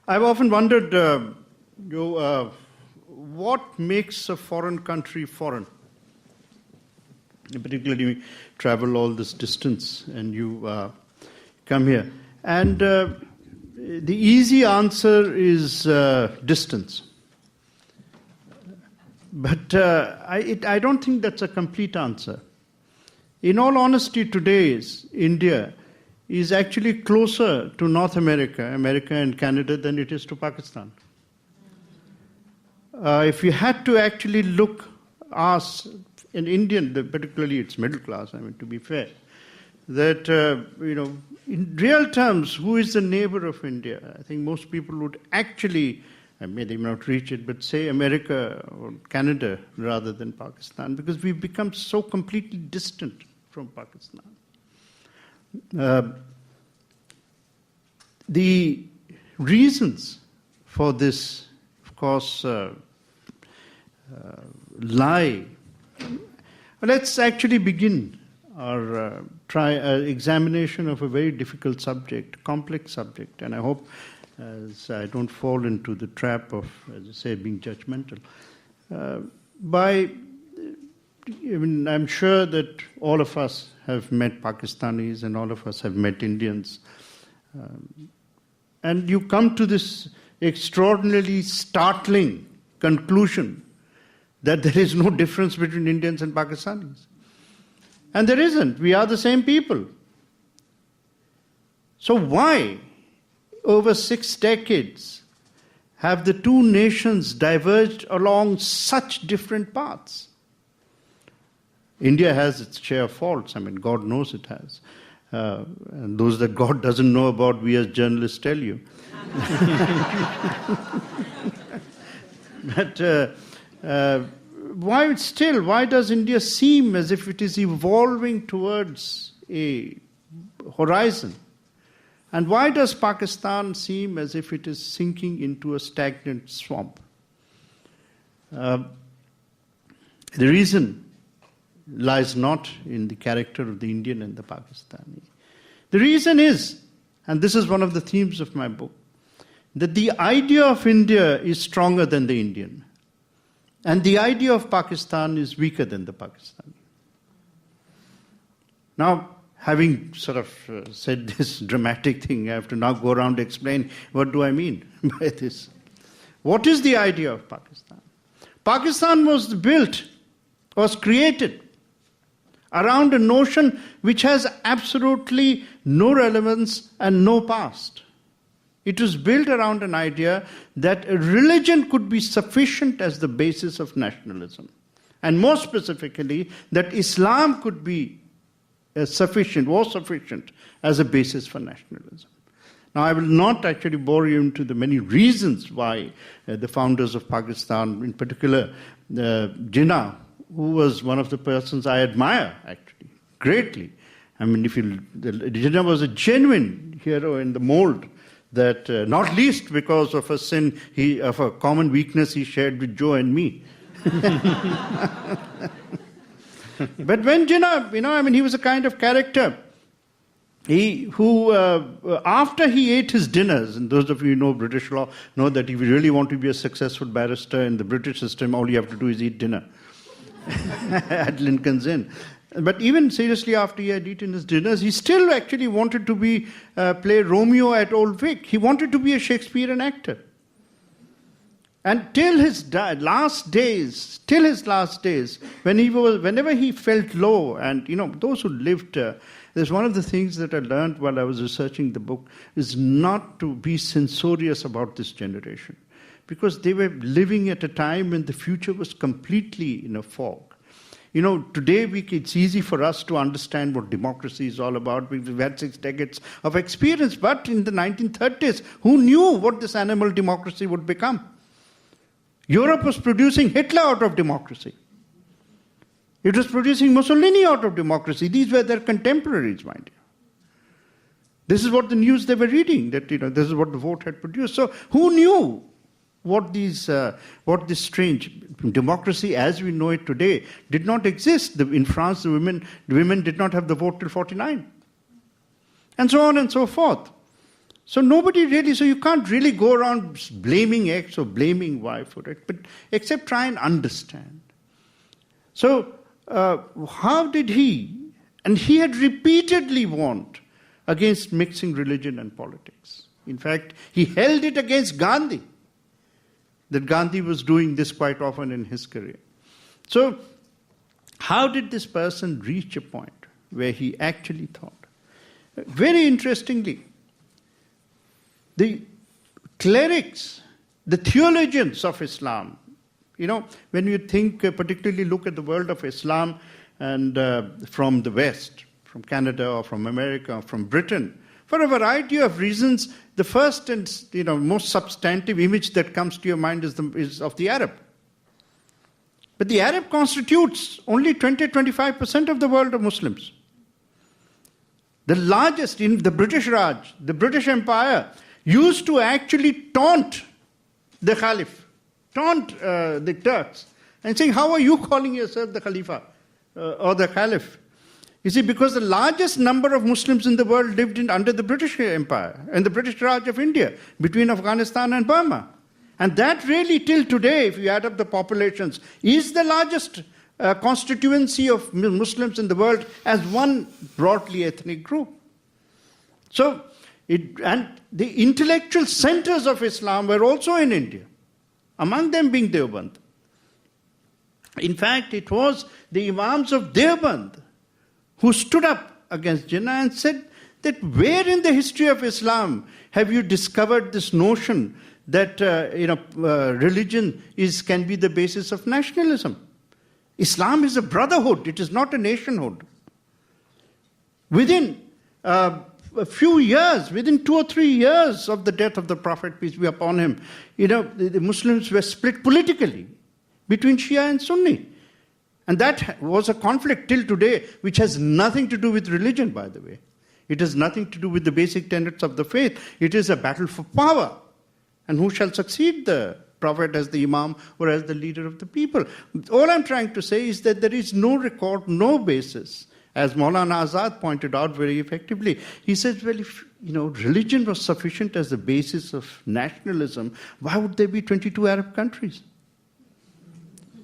I've often wondered, what makes a foreign country foreign? Particularly, you travel all this distance and you come here. And the easy answer is distance. But I don't think that's a complete answer. In all honesty, today's India is actually closer to North America, America and Canada, than it is to Pakistan. If you had to actually ask an Indian, particularly its middle class, to be fair, that, in real terms, who is the neighbor of India? I think most people would actually, they may not reach it, but say America or Canada rather than Pakistan, because we've become so completely distant from Pakistan. The reasons for this, of course, lie. Let's actually begin our examination of a very difficult subject, complex subject, and I hope as I don't fall into the trap of, as I say, being judgmental. I'm sure that all of us have met Pakistanis and all of us have met Indians. And you come to this extraordinarily startling conclusion that there is no difference between Indians and Pakistanis. And there isn't. We are the same people. So why, over 6 decades, have the two nations diverged along such different paths? India has its share of faults. God knows it has. And those that God doesn't know about, we as journalists tell you. But why does India seem as if it is evolving towards a horizon? And why does Pakistan seem as if it is sinking into a stagnant swamp? The reason lies not in the character of the Indian and the Pakistani. The reason is, and this is one of the themes of my book, that the idea of India is stronger than the Indian. And the idea of Pakistan is weaker than the Pakistani. Now, having sort of said this dramatic thing, I have to now go around and explain what do I mean by this. What is the idea of Pakistan? Pakistan was created around a notion which has absolutely no relevance and no past. It was built around an idea that a religion could be sufficient as the basis of nationalism. And more specifically, that Islam could be sufficient as a basis for nationalism. Now, I will not actually bore you into the many reasons why the founders of Pakistan, in particular Jinnah, who was one of the persons I admire, actually, greatly. Jinnah was a genuine hero in the mold that, not least because of a sin, of a common weakness he shared with Joe and me. But when Jinnah, he was a kind of character who, after he ate his dinners, and those of you who know British law know that if you really want to be a successful barrister in the British system, all you have to do is eat dinner at Lincoln's Inn. But even seriously, after he had eaten his dinners, he still actually wanted to play Romeo at Old Vic. He wanted to be a Shakespearean actor. And till his last days, whenever he felt low, and those who lived, there's one of the things that I learned while I was researching the book is not to be censorious about this generation, because they were living at a time when the future was completely in a fog. Today it's easy for us to understand what democracy is all about. We've had 6 decades of experience, but in the 1930s, who knew what this animal democracy would become? Europe was producing Hitler out of democracy. It was producing Mussolini out of democracy. These were their contemporaries, mind you. This is what the news they were reading, that this is what the vote had produced. So who knew what this strange democracy as we know it today did not exist. In France, the women did not have the vote till 49. And so on and so forth. So nobody really, so you can't really go around blaming X or blaming Y for it, but except try and understand. So how did he, and he had repeatedly warned against mixing religion and politics. In fact, he held it against Gandhi, that Gandhi was doing this quite often in his career. So how did this person reach a point where he actually thought? Very interestingly, the clerics, the theologians of Islam, when you think, particularly look at the world of Islam and from the West, from Canada or from America or from Britain, for a variety of reasons, the first and most substantive image that comes to your mind is of the Arab. But the Arab constitutes only 20-25% of the world of Muslims. The largest in the British Raj, the British Empire, used to actually taunt the Caliph, taunt the Turks, and saying, how are you calling yourself the Khalifa or the Caliph? You see, because the largest number of Muslims in the world lived under the British Empire and the British Raj of India, between Afghanistan and Burma. And that really, till today, if you add up the populations, is the largest constituency of Muslims in the world as one broadly ethnic group. So, and the intellectual centers of Islam were also in India, among them being Deoband. In fact, it was the Imams of Deoband who stood up against Jinnah and said that where in the history of Islam have you discovered this notion that religion can be the basis of nationalism? Islam is a brotherhood, it is not a nationhood. Within a few years, within 2 or 3 years of the death of the Prophet, peace be upon him, the Muslims were split politically between Shia and Sunni. And that was a conflict till today, which has nothing to do with religion, by the way. It has nothing to do with the basic tenets of the faith. It is a battle for power. And who shall succeed the Prophet as the Imam or as the leader of the people? All I'm trying to say is that there is no record, no basis. As Maulana Azad pointed out very effectively, he says, well, if religion was sufficient as the basis of nationalism, why would there be 22 Arab countries?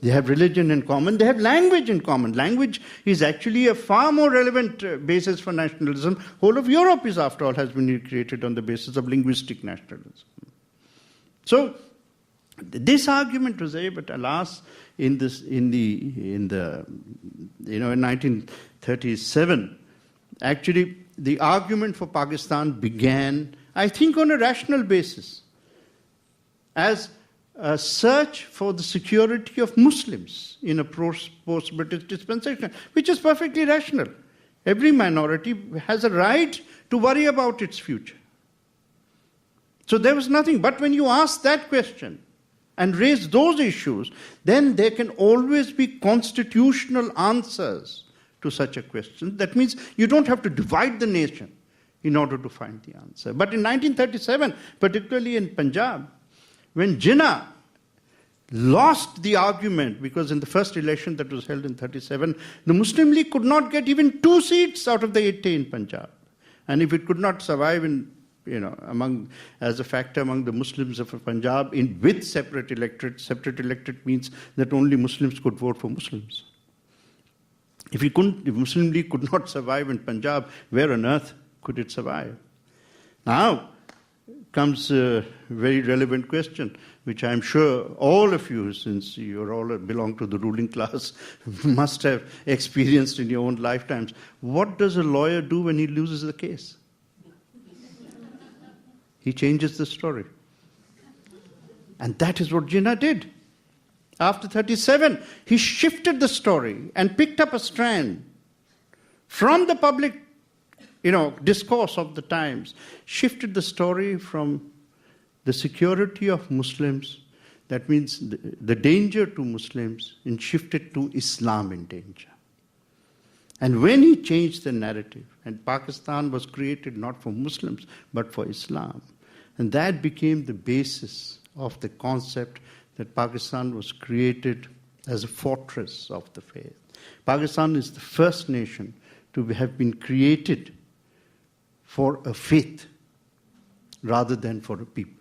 They have religion in common, they have language in common. Language is actually a far more relevant basis for nationalism. Whole of Europe is, after all, has been created on the basis of linguistic nationalism. So, this argument was there, but alas, in 1937, actually the argument for Pakistan began, I think, on a rational basis, as a search for the security of Muslims in a post-British dispensation, which is perfectly rational. Every minority has a right to worry about its future. So there was nothing. But when you ask that question and raise those issues, then there can always be constitutional answers to such a question. That means you don't have to divide the nation in order to find the answer. But in 1937, particularly in Punjab, when Jinnah lost the argument, because in the first election that was held in 1937, the Muslim League could not get even 2 seats out of the 80 in Punjab. And if it could not survive as a factor among the Muslims of Punjab with separate electorate means that only Muslims could vote for Muslims. If Muslim League could not survive in Punjab, where on earth could it survive? Now comes a very relevant question, which I'm sure all of you, since you all belong to the ruling class, must have experienced in your own lifetimes. What does a lawyer do when he loses the case? He changes the story. And that is what Jinnah did. After 1937, he shifted the story and picked up a strand from the public discourse of the times, shifted the story from the security of Muslims, that means the danger to Muslims, and shifted to Islam in danger. And when he changed the narrative, and Pakistan was created not for Muslims, but for Islam, and that became the basis of the concept that Pakistan was created as a fortress of the faith. Pakistan is the first nation to have been created for a faith. rather than for a people.